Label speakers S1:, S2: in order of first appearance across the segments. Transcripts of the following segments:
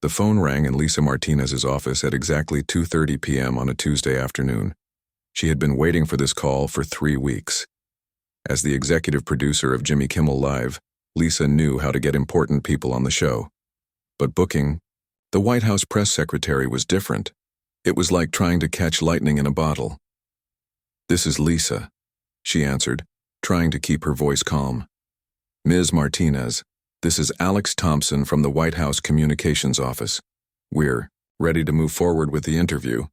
S1: The phone rang in Lisa Martinez's office at exactly 2:30 p.m. on a Tuesday afternoon. She had been waiting for this call for 3 weeks. As the executive producer of Jimmy Kimmel Live, Lisa knew how to get important people on the show. But booking the White House press secretary was different. It was like trying to catch lightning in a bottle. "This is Lisa," she answered, trying to keep her voice calm. "Ms. Martinez, this is Alex Thompson from the White House Communications Office. We're ready to move forward with the interview."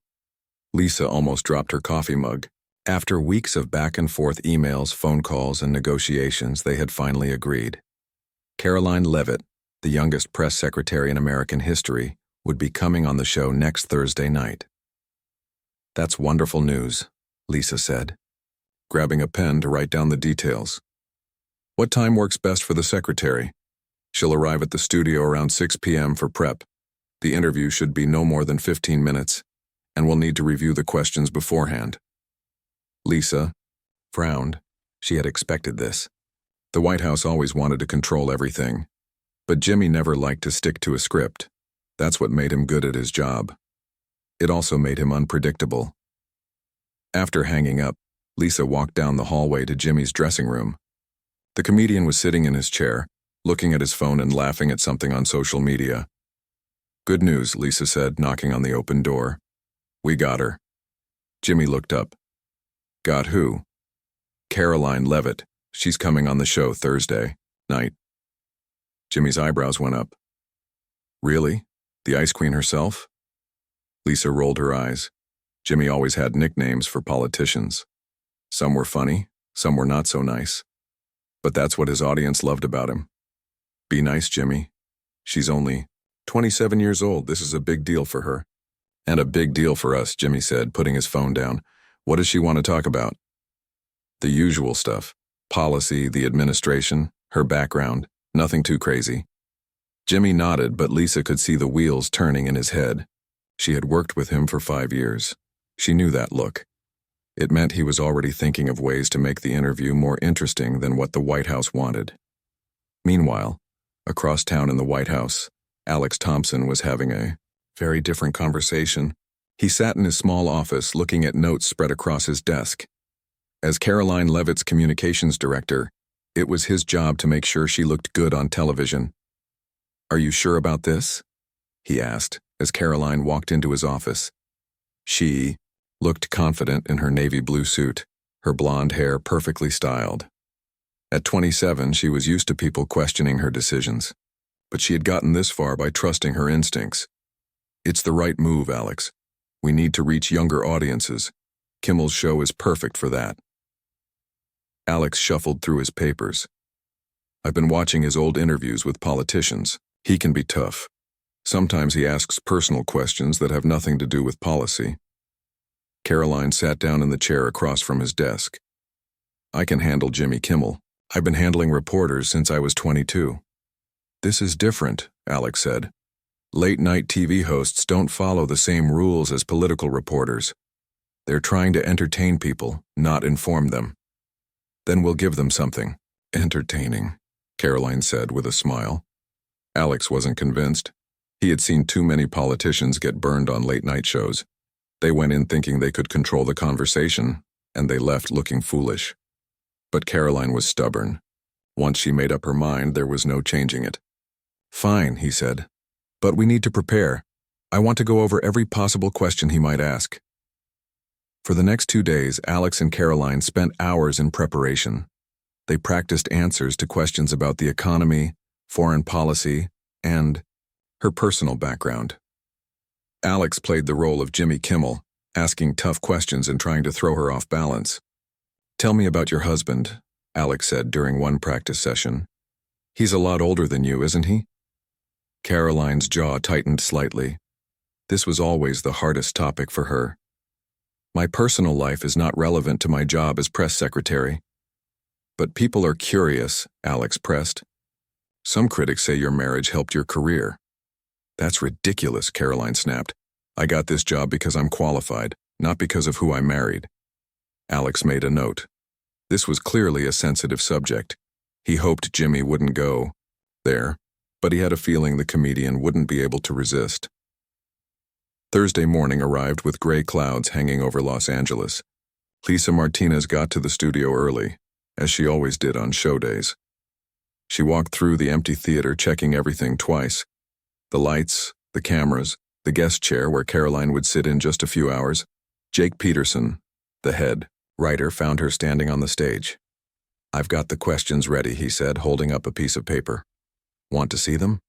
S1: Lisa almost dropped her coffee mug. After weeks of back-and-forth emails, phone calls, and negotiations, they had finally agreed. Karoline Leavitt, the youngest press secretary in American history, would be coming on the show next Thursday night. "That's wonderful news," Lisa said, grabbing a pen to write down the details. "What time works best for the secretary?" "She'll arrive at the studio around 6 p.m. for prep. The interview should be no more than 15 minutes, and we'll need to review the questions beforehand." Lisa frowned. She had expected this. The White House always wanted to control everything. But Jimmy never liked to stick to a script. That's what made him good at his job. It also made him unpredictable. After hanging up, Lisa walked down the hallway to Jimmy's dressing room. The comedian was sitting in his chair, looking at his phone and laughing at something on social media. "Good news," Lisa said, knocking on the open door. "We got her." Jimmy looked up. "Got who?" "Karoline Leavitt. She's coming on the show Thursday night." Jimmy's eyebrows went up. "Really? The Ice Queen herself?" Lisa rolled her eyes. Jimmy always had nicknames for politicians. Some were funny, some were not so nice. But that's what his audience loved about him. "Be nice, Jimmy. She's only 27 years old. This is a big deal for her." "And a big deal for us," Jimmy said, putting his phone down. "What does she want to talk about?" "The usual stuff. Policy, the administration, her background. Nothing too crazy." Jimmy nodded, but Lisa could see the wheels turning in his head. She had worked with him for 5 years. She knew that look. It meant he was already thinking of ways to make the interview more interesting than what the White House wanted. Meanwhile, across town in the White House, Alex Thompson was having a very different conversation. He sat in his small office looking at notes spread across his desk. As Karoline Leavitt's communications director, it was his job to make sure she looked good on television. "Are you sure about this?" he asked as Karoline walked into his office. She looked confident in her navy blue suit, her blonde hair perfectly styled. At 27, she was used to people questioning her decisions, but she had gotten this far by trusting her instincts. "It's the right move, Alex. We need to reach younger audiences. Kimmel's show is perfect for that." Alex shuffled through his papers. "I've been watching his old interviews with politicians. He can be tough. Sometimes he asks personal questions that have nothing to do with policy." Karoline sat down in the chair across from his desk. "I can handle Jimmy Kimmel. I've been handling reporters since I was 22. "This is different," Alex said. "Late-night TV hosts don't follow the same rules as political reporters. They're trying to entertain people, not inform them." "Then we'll give them something entertaining," Karoline said with a smile. Alex wasn't convinced. He had seen too many politicians get burned on late-night shows. They went in thinking they could control the conversation, and they left looking foolish. But Karoline was stubborn. Once she made up her mind, there was no changing it. "Fine," he said. "But we need to prepare. I want to go over every possible question he might ask." For the next 2 days, Alex and Karoline spent hours in preparation. They practiced answers to questions about the economy, foreign policy, and her personal background. Alex played the role of Jimmy Kimmel, asking tough questions and trying to throw her off balance. "Tell me about your husband," Alex said during one practice session. "He's a lot older than you, isn't he?" Karoline's jaw tightened slightly. This was always the hardest topic for her. "My personal life is not relevant to my job as press secretary." "But people are curious," Alex pressed. "Some critics say your marriage helped your career." "That's ridiculous," Karoline snapped. "I got this job because I'm qualified, not because of who I married." Alex made a note. This was clearly a sensitive subject. He hoped Jimmy wouldn't go there, but he had a feeling the comedian wouldn't be able to resist. Thursday morning arrived with gray clouds hanging over Los Angeles. Lisa Martinez got to the studio early, as she always did on show days. She walked through the empty theater, checking everything twice. The lights, the cameras, the guest chair where Karoline would sit in just a few hours. Jake Peterson, the head writer, found her standing on the stage. "I've got the questions ready," he said, holding up a piece of paper. "Want to see them?"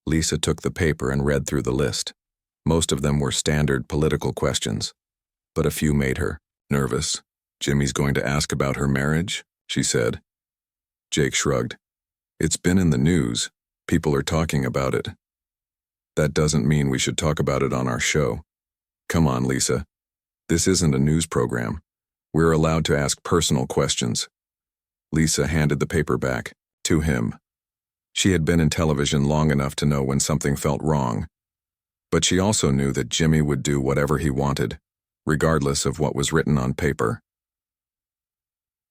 S1: Lisa took the paper and read through the list. Most of them were standard political questions, but a few made her nervous. "Jimmy's going to ask about her marriage," she said. Jake shrugged. "It's been in the news. People are talking about it. That doesn't mean we should talk about it on our show. Come on, Lisa. This isn't a news program. We're allowed to ask personal questions." Lisa handed the paper back to him. She had been in television long enough to know when something felt wrong, but she also knew that Jimmy would do whatever he wanted, regardless of what was written on paper.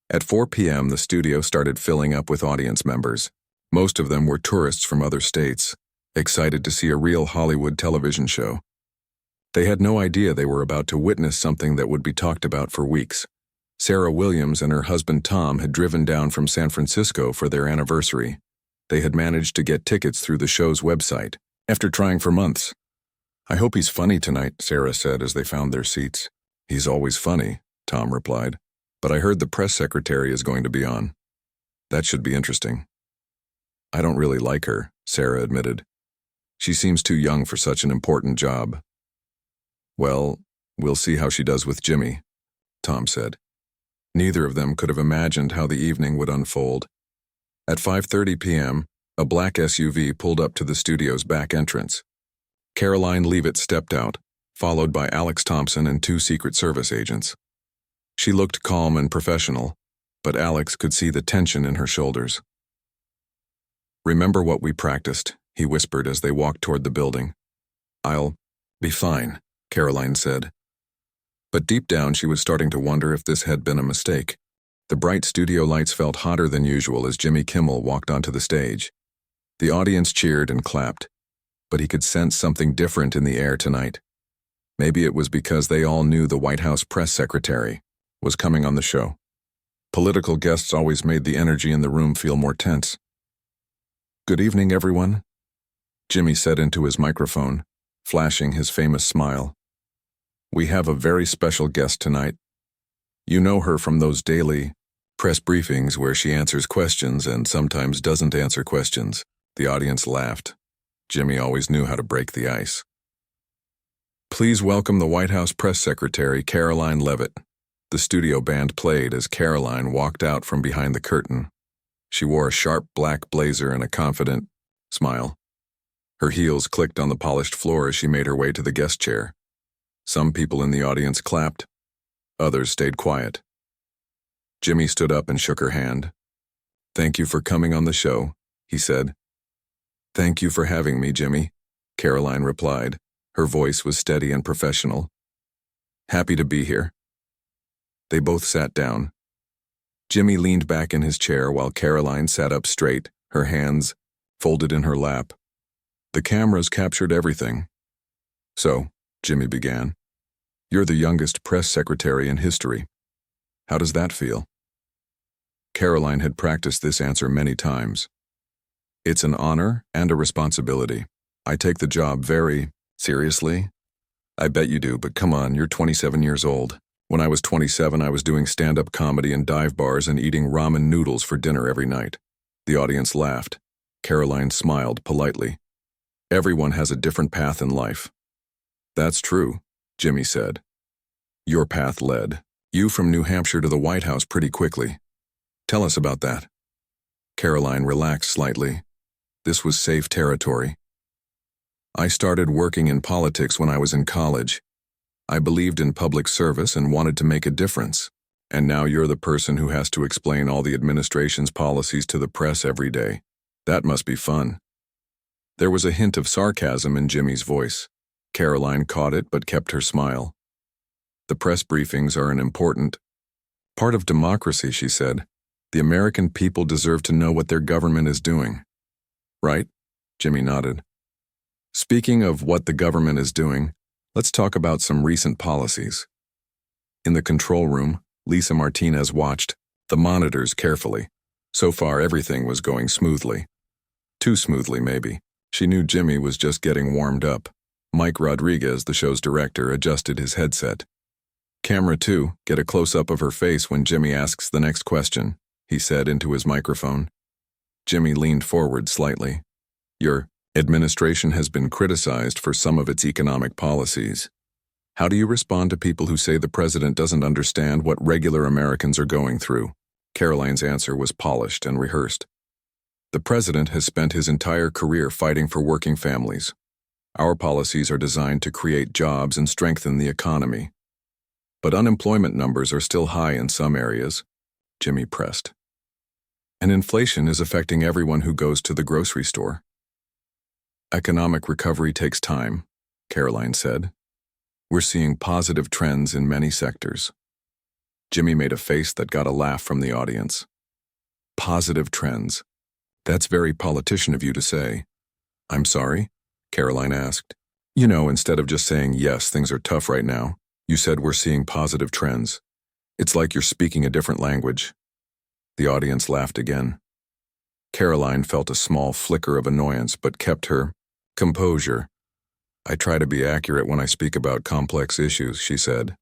S1: At 4 p.m., the studio started filling up with audience members. Most of them were tourists from other states, excited to see a real Hollywood television show. They had no idea they were about to witness something that would be talked about for weeks. Sarah Williams and her husband Tom had driven down from San Francisco for their anniversary. They had managed to get tickets through the show's website, after trying for months. "I hope he's funny tonight," Sarah said as they found their seats. "He's always funny," Tom replied. "But I heard the press secretary is going to be on. That should be interesting." "I don't really like her," Sarah admitted. "She seems too young for such an important job." "Well, we'll see how she does with Jimmy," Tom said. Neither of them could have imagined how the evening would unfold. At 5:30 p.m., a black SUV pulled up to the studio's back entrance. Karoline Leavitt stepped out, followed by Alex Thompson and 2 Secret Service agents. She looked calm and professional, but Alex could see the tension in her shoulders. "Remember what we practiced," he whispered as they walked toward the building. "I'll be fine," Karoline said. But deep down she was starting to wonder if this had been a mistake. The bright studio lights felt hotter than usual as Jimmy Kimmel walked onto the stage. The audience cheered and clapped, but he could sense something different in the air tonight. Maybe it was because they all knew the White House press secretary was coming on the show. Political guests always made the energy in the room feel more tense. "Good evening, everyone," Jimmy said into his microphone, flashing his famous smile. "We have a very special guest tonight. You know her from those daily press briefings where she answers questions and sometimes doesn't answer questions." The audience laughed. Jimmy always knew how to break the ice. "Please welcome the White House press secretary, Karoline Leavitt." The studio band played as Karoline walked out from behind the curtain. She wore a sharp black blazer and a confident smile. Her heels clicked on the polished floor as she made her way to the guest chair. Some people in the audience clapped. Others stayed quiet. Jimmy stood up and shook her hand. "Thank you for coming on the show," he said. "Thank you for having me, Jimmy," Karoline replied. Her voice was steady and professional. "Happy to be here." They both sat down. Jimmy leaned back in his chair while Karoline sat up straight, her hands folded in her lap. The cameras captured everything. "So," Jimmy began, "you're the youngest press secretary in history. How does that feel?" Karoline had practiced this answer many times. "It's an honor and a responsibility. I take the job very seriously." "I bet you do, but come on, you're 27 years old. When I was 27, I was doing stand-up comedy in dive bars and eating ramen noodles for dinner every night." The audience laughed. Karoline smiled politely. "Everyone has a different path in life." "That's true," Jimmy said. "Your path led you from New Hampshire to the White House pretty quickly. Tell us about that." Karoline relaxed slightly. This was safe territory. "I started working in politics when I was in college. I believed in public service and wanted to make a difference. And now you're the person who has to explain all the administration's policies to the press every day. That must be fun." There was a hint of sarcasm in Jimmy's voice. Karoline caught it but kept her smile. "The press briefings are an important part of democracy," she said. "The American people deserve to know what their government is doing. Right?" Jimmy nodded. Speaking of what the government is doing, let's talk about some recent policies. In the control room, Lisa Martinez watched the monitors carefully. So far, everything was going smoothly. Too smoothly, maybe. She knew Jimmy was just getting warmed up. Mike Rodriguez, the show's director, adjusted his headset. Camera 2, get a close-up of her face when Jimmy asks the next question, he said into his microphone. Jimmy leaned forward slightly. Your administration has been criticized for some of its economic policies. How do you respond to people who say the president doesn't understand what regular Americans are going through? Karoline's answer was polished and rehearsed. The president has spent his entire career fighting for working families. Our policies are designed to create jobs and strengthen the economy. But unemployment numbers are still high in some areas, Jimmy pressed. And inflation is affecting everyone who goes to the grocery store. Economic recovery takes time, Karoline said. We're seeing positive trends in many sectors. Jimmy made a face that got a laugh from the audience. Positive trends. That's very politician of you to say. I'm sorry? Karoline asked. You know, instead of just saying, yes, things are tough right now, you said we're seeing positive trends. It's like you're speaking a different language. The audience laughed again. Karoline felt a small flicker of annoyance but kept her composure. I try to be accurate when I speak about complex issues, she said.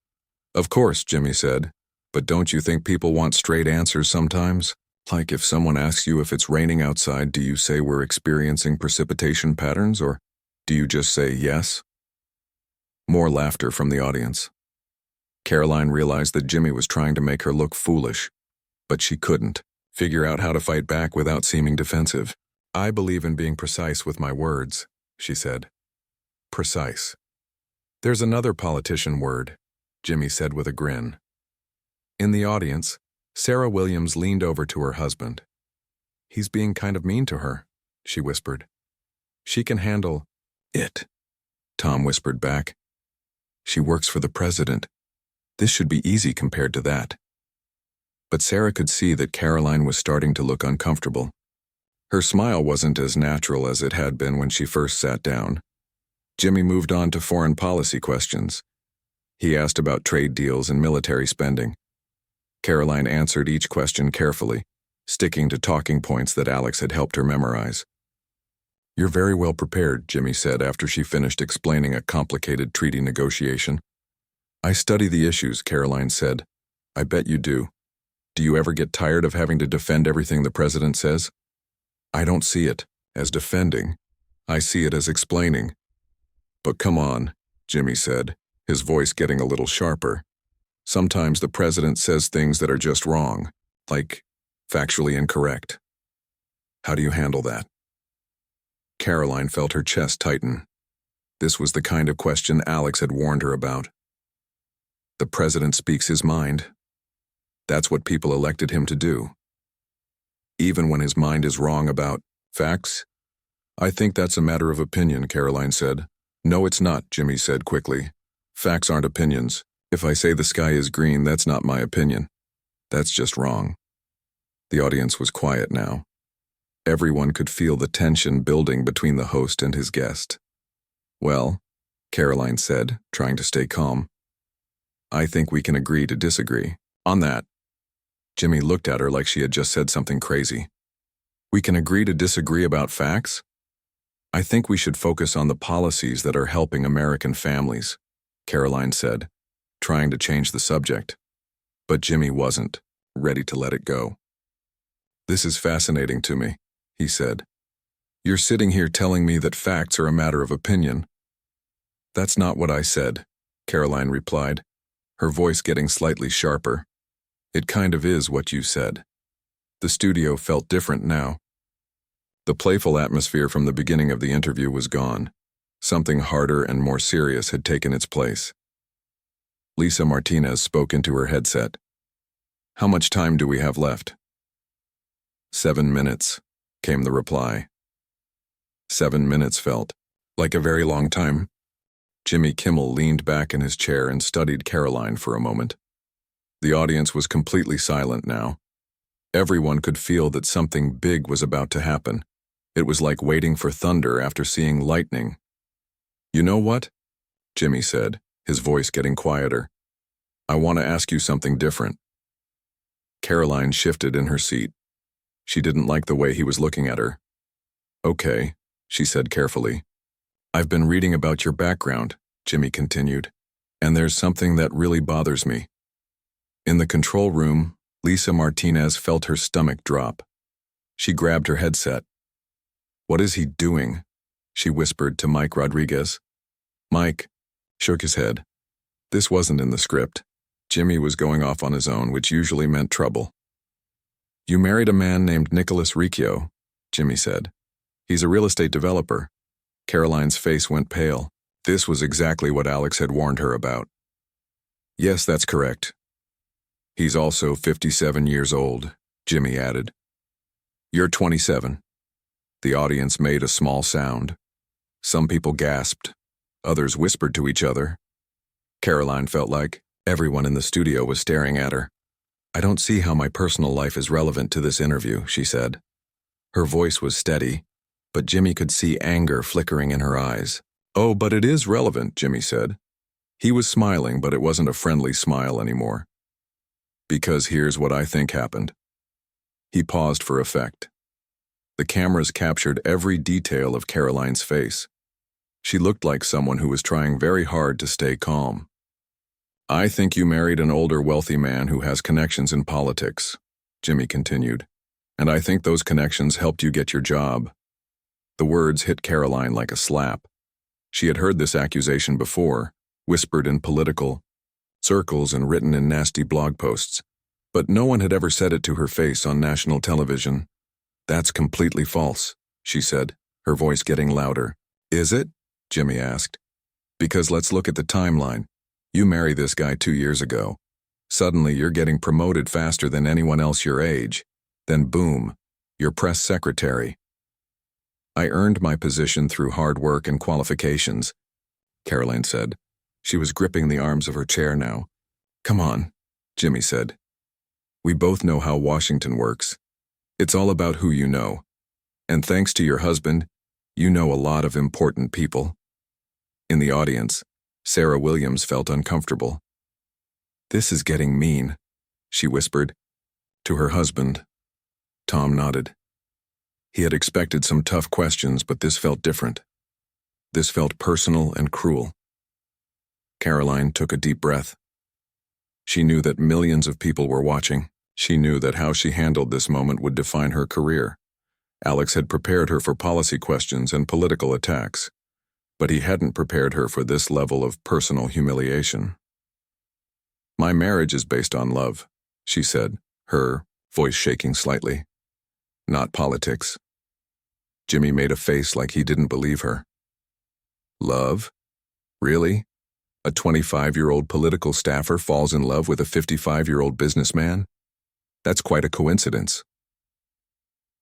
S1: Of course, Jimmy said, but don't you think people want straight answers sometimes? Like if someone asks you if it's raining outside, do you say we're experiencing precipitation patterns, or do you just say yes? More laughter from the audience. Karoline realized that Jimmy was trying to make her look foolish, but she couldn't figure out how to fight back without seeming defensive. I believe in being precise with my words, she said. Precise. There's another politician word, Jimmy said with a grin. In the audience, Sarah Williams leaned over to her husband. He's being kind of mean to her, she whispered. She can handle it, Tom whispered back. She works for the president. This should be easy compared to that. But Sarah could see that Karoline was starting to look uncomfortable. Her smile wasn't as natural as it had been when she first sat down. Jimmy moved on to foreign policy questions. He asked about trade deals and military spending. Karoline answered each question carefully, sticking to talking points that Alex had helped her memorize. You're very well prepared, Jimmy said after she finished explaining a complicated treaty negotiation. I study the issues, Karoline said. I bet you do. Do you ever get tired of having to defend everything the president says? I don't see it as defending. I see it as explaining. But come on, Jimmy said, his voice getting a little sharper. Sometimes the president says things that are just wrong, like factually incorrect. How do you handle that? Karoline felt her chest tighten. This was the kind of question Alex had warned her about. The president speaks his mind. That's what people elected him to do. Even when his mind is wrong about facts? I think that's a matter of opinion, Karoline said. No, it's not, Jimmy said quickly. Facts aren't opinions. If I say the sky is green, that's not my opinion. That's just wrong. The audience was quiet now. Everyone could feel the tension building between the host and his guest. Well, Karoline said, trying to stay calm. I think we can agree to disagree on that. Jimmy looked at her like she had just said something crazy. We can agree to disagree about facts? I think we should focus on the policies that are helping American families, Karoline said, trying to change the subject. But Jimmy wasn't ready to let it go. This is fascinating to me, he said. You're sitting here telling me that facts are a matter of opinion. That's not what I said, Karoline replied, her voice getting slightly sharper. It kind of is what you said. The studio felt different now. The playful atmosphere from the beginning of the interview was gone. Something harder and more serious had taken its place. Lisa Martinez spoke into her headset. How much time do we have left? 7 minutes, came the reply. 7 minutes felt like a very long time. Jimmy Kimmel leaned back in his chair and studied Karoline for a moment. The audience was completely silent now. Everyone could feel that something big was about to happen. It was like waiting for thunder after seeing lightning. "You know what?" Jimmy said, his voice getting quieter. "I want to ask you something different." Karoline shifted in her seat. She didn't like the way he was looking at her. "Okay," she said carefully. "I've been reading about your background," Jimmy continued, "and there's something that really bothers me." In the control room, Lisa Martinez felt her stomach drop. She grabbed her headset. "What is he doing?" she whispered to Mike Rodriguez. Mike shook his head. This wasn't in the script. Jimmy was going off on his own, which usually meant trouble. "You married a man named Nicholas Riccio," Jimmy said. "He's a real estate developer." Karoline's face went pale. This was exactly what Alex had warned her about. "Yes, that's correct. He's also 57 years old," Jimmy added. "You're 27. The audience made a small sound. Some people gasped. Others whispered to each other. Karoline felt like everyone in the studio was staring at her. "I don't see how my personal life is relevant to this interview," she said. Her voice was steady, but Jimmy could see anger flickering in her eyes. "Oh, but it is relevant," Jimmy said. He was smiling, but it wasn't a friendly smile anymore. "Because here's what I think happened." He paused for effect. The cameras captured every detail of Karoline's face. She looked like someone who was trying very hard to stay calm. "I think you married an older, wealthy man who has connections in politics," Jimmy continued. "And I think those connections helped you get your job." The words hit Karoline like a slap. She had heard this accusation before, whispered in political circles and written in nasty blog posts, but no one had ever said it to her face on national television. "That's completely false," she said, her voice getting louder. "Is it?" Jimmy asked. "Because let's look at the timeline. You marry this guy 2 years ago. Suddenly you're getting promoted faster than anyone else your age. Then boom, you're press secretary." "I earned my position through hard work and qualifications," Karoline said. She was gripping the arms of her chair now. "Come on," Jimmy said. "We both know how Washington works. It's all about who you know. And thanks to your husband, you know a lot of important people." In the audience, Sarah Williams felt uncomfortable. "This is getting mean," she whispered to her husband. Tom nodded. He had expected some tough questions, but this felt different. This felt personal and cruel. Karoline took a deep breath. She knew that millions of people were watching. She knew that how she handled this moment would define her career. Alex had prepared her for policy questions and political attacks, but he hadn't prepared her for this level of personal humiliation. "My marriage is based on love," she said, her voice shaking slightly. "Not politics." Jimmy made a face like he didn't believe her. "Love? Really? A 25-year-old political staffer falls in love with a 55-year-old businessman? That's quite a coincidence."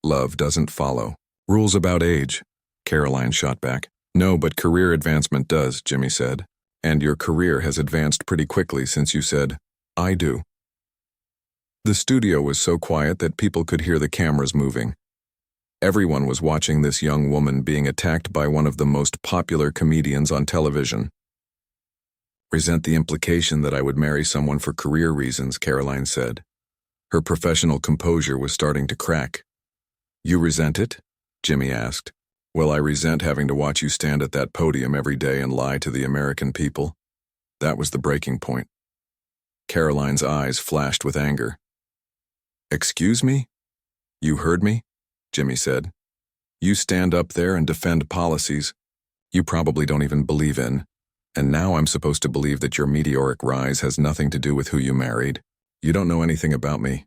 S1: "Love doesn't follow rules about age," Karoline shot back. "No, but career advancement does," Jimmy said. "And your career has advanced pretty quickly since you said, 'I do.'" The studio was so quiet that people could hear the cameras moving. Everyone was watching this young woman being attacked by one of the most popular comedians on television. "Resent the implication that I would marry someone for career reasons," Karoline said. Her professional composure was starting to crack. "You resent it?" Jimmy asked. "Well, I resent having to watch you stand at that podium every day and lie to the American people." That was the breaking point. Karoline's eyes flashed with anger. "Excuse me? You heard me?" Jimmy said. "You stand up there and defend policies you probably don't even believe in, and now I'm supposed to believe that your meteoric rise has nothing to do with who you married. You don't know anything about me,"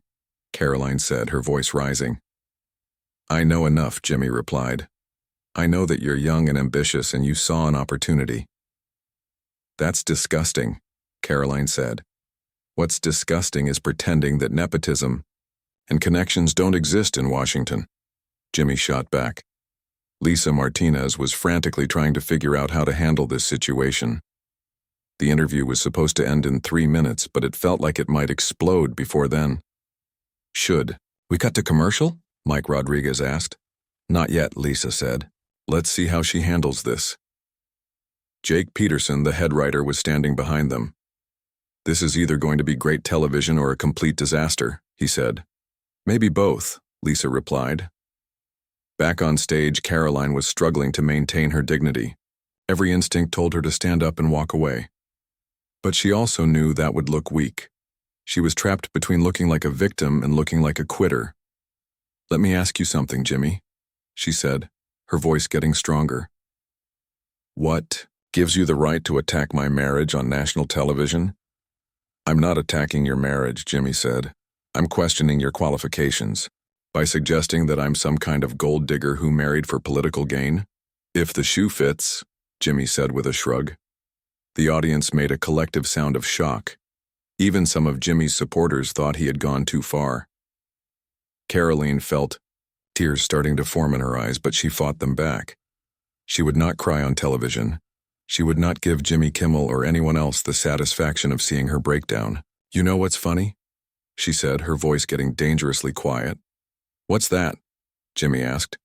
S1: Karoline said, her voice rising. "I know enough," Jimmy replied. "I know that you're young and ambitious and you saw an opportunity." "That's disgusting," Karoline said. "What's disgusting is pretending that nepotism and connections don't exist in Washington." Jimmy shot back. Lisa Martinez was frantically trying to figure out how to handle this situation. The interview was supposed to end in 3 minutes, but it felt like it might explode before then. "Should we cut to commercial?" Mike Rodriguez asked. Not yet, Lisa said. Let's see how she handles this. Jake Peterson, the head writer, was standing behind them. This is either going to be great television or a complete disaster, he said. Maybe both, Lisa replied. Back on stage, Karoline was struggling to maintain her dignity. Every instinct told her to stand up and walk away. But she also knew that would look weak. She was trapped between looking like a victim and looking like a quitter. Let me ask you something, Jimmy, she said, her voice getting stronger. What gives you the right to attack my marriage on national television? I'm not attacking your marriage, Jimmy said. I'm questioning your qualifications by suggesting that I'm some kind of gold digger who married for political gain. If the shoe fits, Jimmy said with a shrug. The audience made a collective sound of shock. Even some of Jimmy's supporters thought he had gone too far. Karoline felt tears starting to form in her eyes, but she fought them back. She would not cry on television. She would not give Jimmy Kimmel or anyone else the satisfaction of seeing her breakdown. You know what's funny? She said, her voice getting dangerously quiet. What's that? Jimmy asked.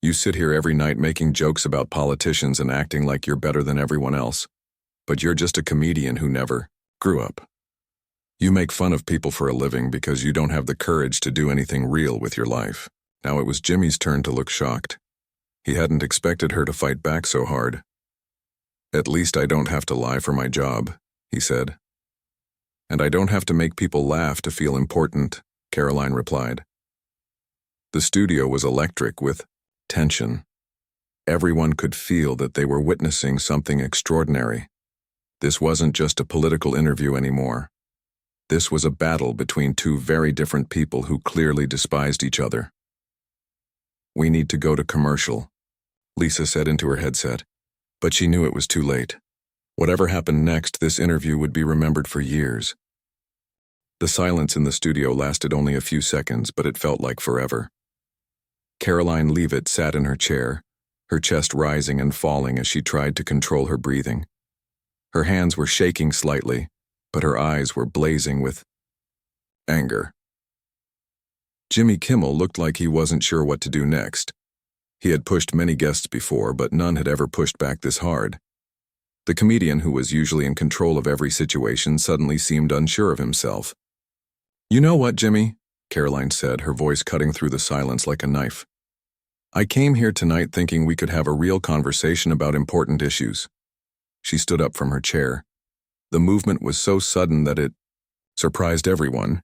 S1: You sit here every night making jokes about politicians and acting like you're better than everyone else. But you're just a comedian who never grew up. You make fun of people for a living because you don't have the courage to do anything real with your life. Now it was Jimmy's turn to look shocked. He hadn't expected her to fight back so hard. At least I don't have to lie for my job, he said. And I don't have to make people laugh to feel important, Karoline replied. The studio was electric with tension. Everyone could feel that they were witnessing something extraordinary. This wasn't just a political interview anymore. This was a battle between two very different people who clearly despised each other. We need to go to commercial, Lisa said into her headset, but she knew it was too late. Whatever happened next, this interview would be remembered for years. The silence in the studio lasted only a few seconds, but it felt like forever. Karoline Leavitt sat in her chair, her chest rising and falling as she tried to control her breathing. Her hands were shaking slightly, but her eyes were blazing with anger. Jimmy Kimmel looked like he wasn't sure what to do next. He had pushed many guests before, but none had ever pushed back this hard. The comedian, who was usually in control of every situation, suddenly seemed unsure of himself. You know what, Jimmy? Karoline said, her voice cutting through the silence like a knife. I came here tonight thinking we could have a real conversation about important issues. She stood up from her chair. The movement was so sudden that it surprised everyone,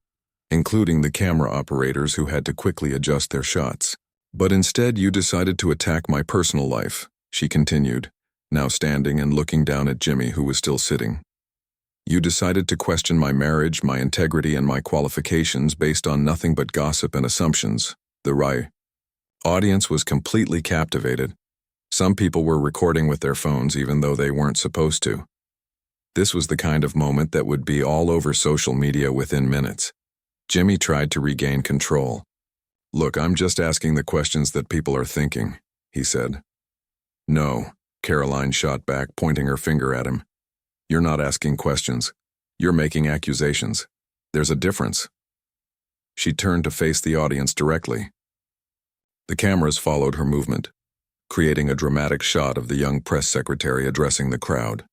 S1: including the camera operators who had to quickly adjust their shots. But instead you decided to attack my personal life, she continued, now standing and looking down at Jimmy, who was still sitting. You decided to question my marriage, my integrity, and my qualifications based on nothing but gossip and assumptions. The audience was completely captivated. Some people were recording with their phones even though they weren't supposed to. This was the kind of moment that would be all over social media within minutes. Jimmy tried to regain control. Look, I'm just asking the questions that people are thinking, he said. No, Karoline shot back, pointing her finger at him. You're not asking questions. You're making accusations. There's a difference. She turned to face the audience directly. The cameras followed her movement, creating a dramatic shot of the young press secretary addressing the crowd.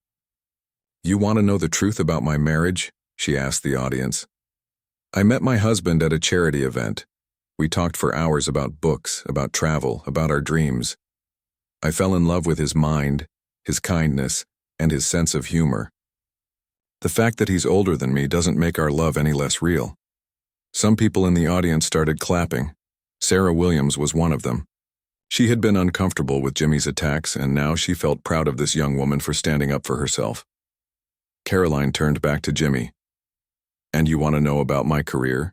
S1: You want to know the truth about my marriage? She asked the audience. I met my husband at a charity event. We talked for hours about books, about travel, about our dreams. I fell in love with his mind, his kindness, and his sense of humor. The fact that he's older than me doesn't make our love any less real. Some people in the audience started clapping. Sarah Williams was one of them. She had been uncomfortable with Jimmy's attacks, and now she felt proud of this young woman for standing up for herself. Karoline turned back to Jimmy. And you want to know about my career?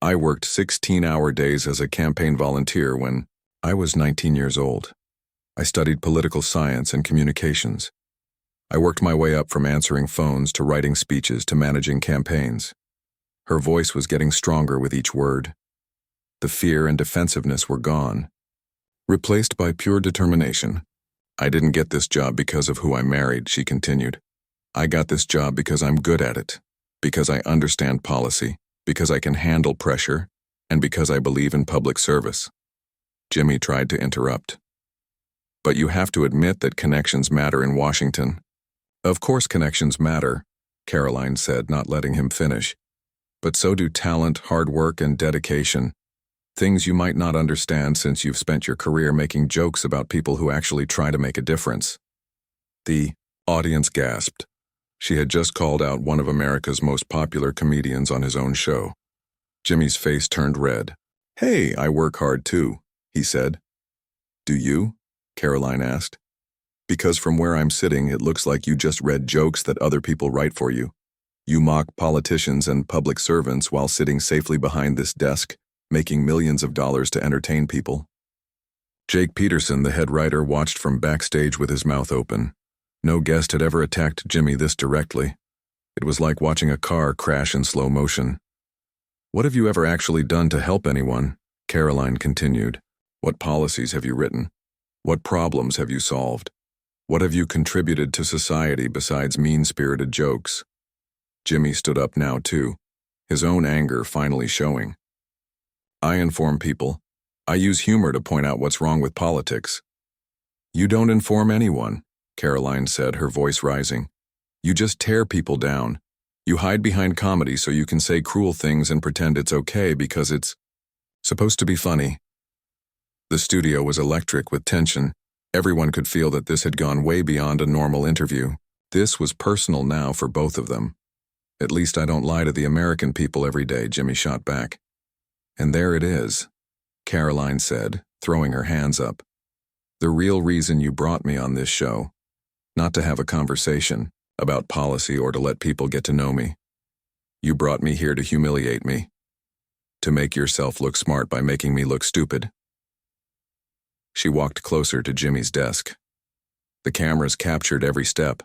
S1: I worked 16-hour days as a campaign volunteer when I was 19 years old. I studied political science and communications. I worked my way up from answering phones to writing speeches to managing campaigns. Her voice was getting stronger with each word. The fear and defensiveness were gone, replaced by pure determination. I didn't get this job because of who I married, she continued. I got this job because I'm good at it, because I understand policy, because I can handle pressure, and because I believe in public service. Jimmy tried to interrupt. But you have to admit that connections matter in Washington. Of course connections matter, Karoline said, not letting him finish. But so do talent, hard work, and dedication. Things you might not understand since you've spent your career making jokes about people who actually try to make a difference. The audience gasped. She had just called out one of America's most popular comedians on his own show. Jimmy's face turned red. "Hey, I work hard too," he said. "Do you?" Karoline asked. "Because from where I'm sitting, it looks like you just read jokes that other people write for you. You mock politicians and public servants while sitting safely behind this desk, making millions of dollars to entertain people." Jake Peterson, the head writer, watched from backstage with his mouth open. No guest had ever attacked Jimmy this directly. It was like watching a car crash in slow motion. "What have you ever actually done to help anyone?" Karoline continued. "What policies have you written? What problems have you solved? What have you contributed to society besides mean-spirited jokes?" Jimmy stood up now too, his own anger finally showing. "I inform people. I use humor to point out what's wrong with politics." "You don't inform anyone," Karoline said, her voice rising. "You just tear people down. You hide behind comedy so you can say cruel things and pretend it's okay because it's supposed to be funny." The studio was electric with tension. Everyone could feel that this had gone way beyond a normal interview. This was personal now for both of them. "At least I don't lie to the American people every day," Jimmy shot back. "And there it is," Karoline said, throwing her hands up. "The real reason you brought me on this show. Not to have a conversation about policy or to let people get to know me. You brought me here to humiliate me. To make yourself look smart by making me look stupid." She walked closer to Jimmy's desk. The cameras captured every step.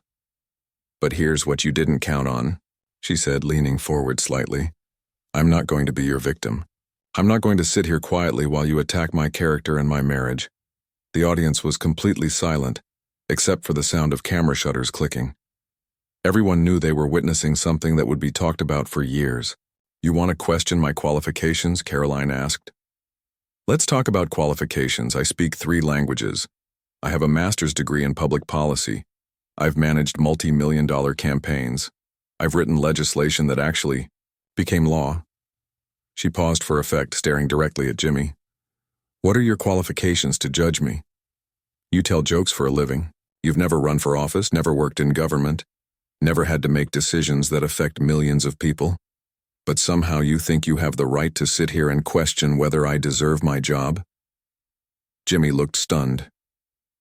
S1: "But here's what you didn't count on," she said, leaning forward slightly. "I'm not going to be your victim. I'm not going to sit here quietly while you attack my character and my marriage." The audience was completely silent, except for the sound of camera shutters clicking. Everyone knew they were witnessing something that would be talked about for years. "You want to question my qualifications?" Karoline asked. "Let's talk about qualifications. I speak 3 languages. I have a master's degree in public policy. I've managed multi-million-dollar campaigns. I've written legislation that actually became law." She paused for effect, staring directly at Jimmy. "What are your qualifications to judge me? You tell jokes for a living. You've never run for office, never worked in government, never had to make decisions that affect millions of people. But somehow you think you have the right to sit here and question whether I deserve my job?" Jimmy looked stunned.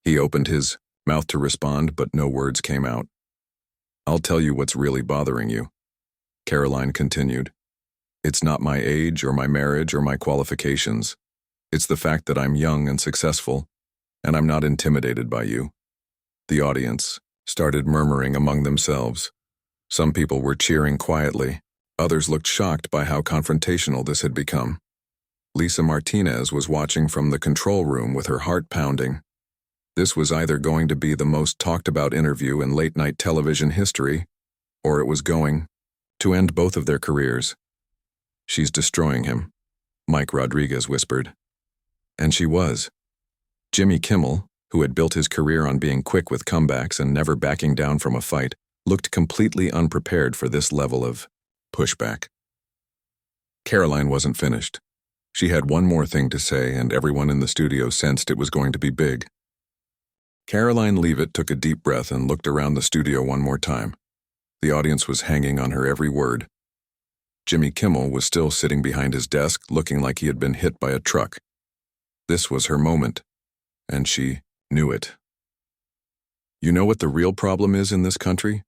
S1: He opened his mouth to respond, but no words came out. "I'll tell you what's really bothering you," Karoline continued. "It's not my age or my marriage or my qualifications. It's the fact that I'm young and successful, and I'm not intimidated by you." The audience started murmuring among themselves. Some people were cheering quietly. Others looked shocked by how confrontational this had become. Lisa Martinez was watching from the control room with her heart pounding. This was either going to be the most talked-about interview in late-night television history, or it was going to end both of their careers. "She's destroying him," Mike Rodriguez whispered. And she was. Jimmy Kimmel, who had built his career on being quick with comebacks and never backing down from a fight, looked completely unprepared for this level of pushback. Karoline wasn't finished. She had one more thing to say, and everyone in the studio sensed it was going to be big. Karoline Leavitt took a deep breath and looked around the studio one more time. The audience was hanging on her every word. Jimmy Kimmel was still sitting behind his desk, looking like he had been hit by a truck. This was her moment, and she knew it. "You know what the real problem is in this country?"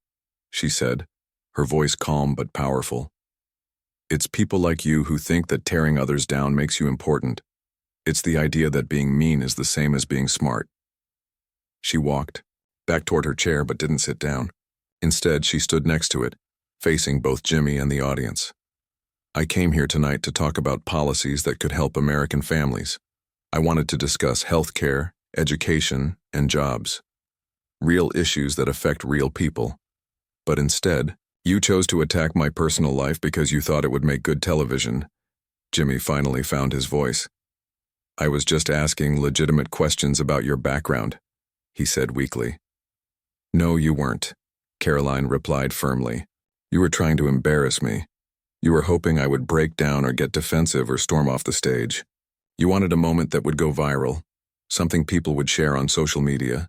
S1: she said, her voice calm but powerful. "It's people like you who think that tearing others down makes you important. It's the idea that being mean is the same as being smart." She walked back toward her chair but didn't sit down. Instead, she stood next to it, facing both Jimmy and the audience. "I came here tonight to talk about policies that could help American families. I wanted to discuss health care, education, and jobs. Real issues that affect real people. But instead, you chose to attack my personal life because you thought it would make good television." Jimmy finally found his voice. I was just asking legitimate questions about your background, he said weakly. No, you weren't, Karoline replied firmly. You were trying to embarrass me. You were hoping I would break down or get defensive or storm off the stage. You wanted a moment that would go viral, something people would share on social media.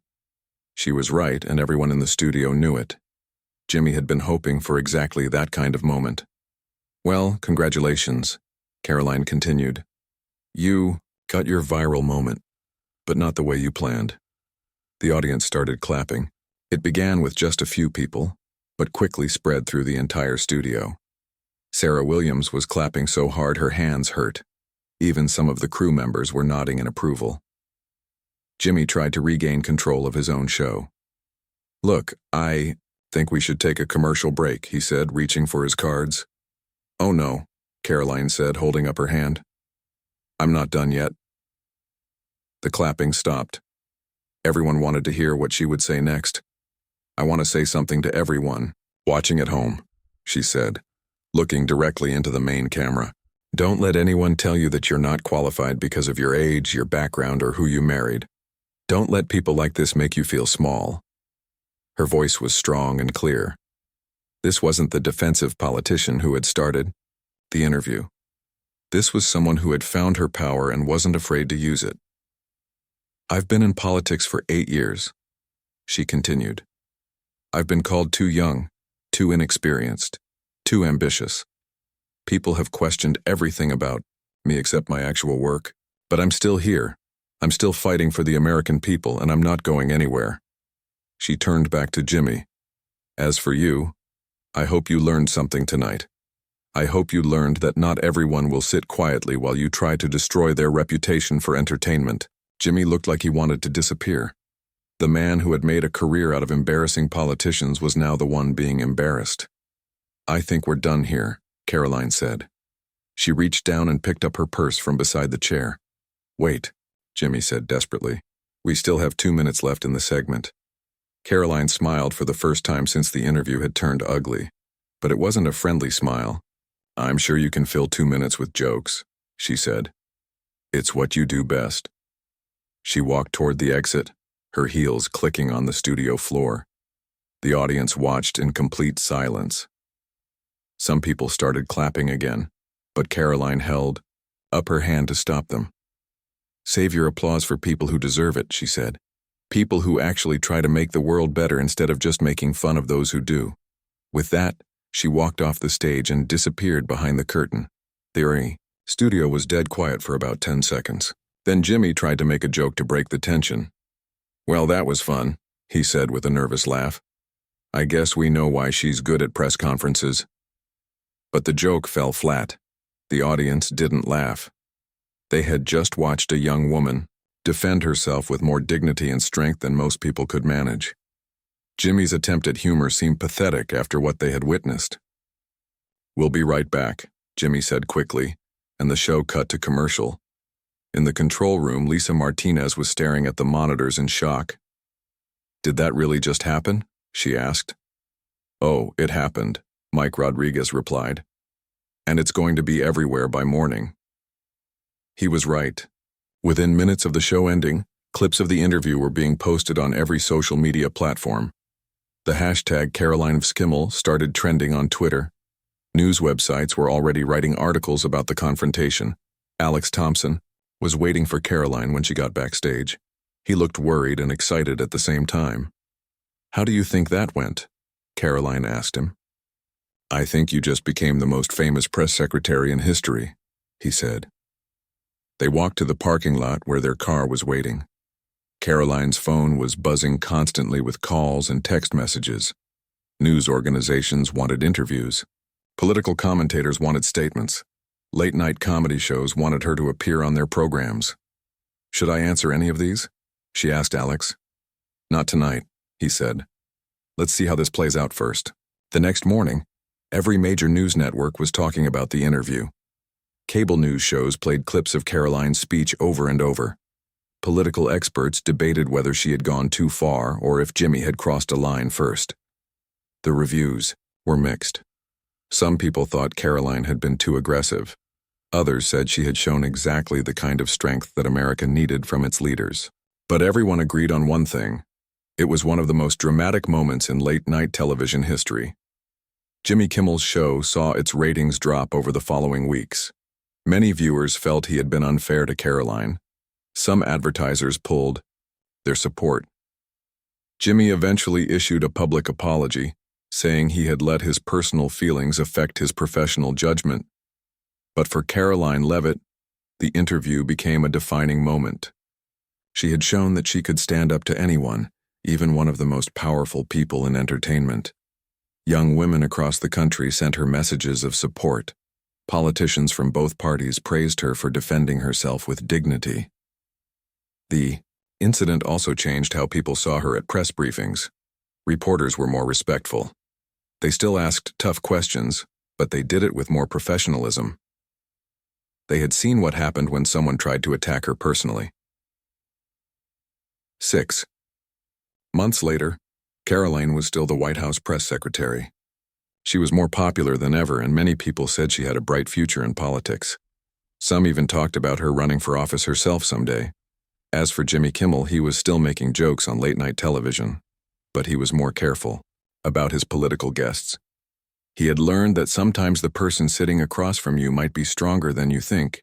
S1: She was right, and everyone in the studio knew it. Jimmy had been hoping for exactly that kind of moment. Well, congratulations, Karoline continued. You got your viral moment, but not the way you planned. The audience started clapping. It began with just a few people, but quickly spread through the entire studio. Sarah Williams was clapping so hard her hands hurt. Even some of the crew members were nodding in approval. Jimmy tried to regain control of his own show. Look, I think we should take a commercial break, he said, reaching for his cards. Oh no, Karoline said, holding up her hand. I'm not done yet. The clapping stopped. Everyone wanted to hear what she would say next. I want to say something to everyone watching at home, she said, looking directly into the main camera. Don't let anyone tell you that you're not qualified because of your age, your background, or who you married. Don't let people like this make you feel small. Her voice was strong and clear. This wasn't the defensive politician who had started the interview. This was someone who had found her power and wasn't afraid to use it. I've been in politics for 8 years, she continued. I've been called too young, too inexperienced, too ambitious. People have questioned everything about me except my actual work, but I'm still here. I'm still fighting for the American people, and I'm not going anywhere. She turned back to Jimmy. As for you, I hope you learned something tonight. I hope you learned that not everyone will sit quietly while you try to destroy their reputation for entertainment. Jimmy looked like he wanted to disappear. The man who had made a career out of embarrassing politicians was now the one being embarrassed. I think we're done here, Karoline said. She reached down and picked up her purse from beside the chair. Wait, Jimmy said desperately. We still have 2 minutes left in the segment. Karoline smiled for the first time since the interview had turned ugly. But it wasn't a friendly smile. I'm sure you can fill 2 minutes with jokes, she said. It's what you do best. She walked toward the exit, her heels clicking on the studio floor. The audience watched in complete silence. Some people started clapping again, but Karoline held up her hand to stop them. Save your applause for people who deserve it, she said. People who actually try to make the world better instead of just making fun of those who do. With that, she walked off the stage and disappeared behind the curtain. The studio was dead quiet for about 10 seconds. Then Jimmy tried to make a joke to break the tension. Well, that was fun, he said with a nervous laugh. I guess we know why she's good at press conferences. But the joke fell flat. The audience didn't laugh. They had just watched a young woman defend herself with more dignity and strength than most people could manage. Jimmy's attempt at humor seemed pathetic after what they had witnessed. We'll be right back, Jimmy said quickly, and the show cut to commercial. In the control room, Lisa Martinez was staring at the monitors in shock. Did that really just happen? She asked. Oh, it happened, Mike Rodriguez replied. And it's going to be everywhere by morning. He was right. Within minutes of the show ending, clips of the interview were being posted on every social media platform. The hashtag Karoline of Kimmel started trending on Twitter. News websites were already writing articles about the confrontation. Alex Thompson was waiting for Karoline when she got backstage. He looked worried and excited at the same time. How do you think that went? Karoline asked him. I think you just became the most famous press secretary in history, he said. They walked to the parking lot where their car was waiting. Karoline's phone was buzzing constantly with calls and text messages. News organizations wanted interviews. Political commentators wanted statements. Late-night comedy shows wanted her to appear on their programs. Should I answer any of these? She asked Alex. Not tonight, he said. Let's see how this plays out first. The next morning, every major news network was talking about the interview. Cable news shows played clips of Karoline's speech over and over. Political experts debated whether she had gone too far or if Jimmy had crossed a line first. The reviews were mixed. Some people thought Karoline had been too aggressive. Others said she had shown exactly the kind of strength that America needed from its leaders. But everyone agreed on one thing. It was one of the most dramatic moments in late-night television history. Jimmy Kimmel's show saw its ratings drop over the following weeks. Many viewers felt he had been unfair to Karoline. Some advertisers pulled their support. Jimmy eventually issued a public apology, saying he had let his personal feelings affect his professional judgment. But for Karoline Leavitt, the interview became a defining moment. She had shown that she could stand up to anyone, even one of the most powerful people in entertainment. Young women across the country sent her messages of support. Politicians from both parties praised her for defending herself with dignity. The incident also changed how people saw her at press briefings. Reporters were more respectful. They still asked tough questions, but they did it with more professionalism. They had seen what happened when someone tried to attack her personally. 6. Months later, Karoline was still the White House press secretary. She was more popular than ever, and many people said she had a bright future in politics. Some even talked about her running for office herself someday. As for Jimmy Kimmel, he was still making jokes on late-night television, but he was more careful about his political guests. He had learned that sometimes the person sitting across from you might be stronger than you think.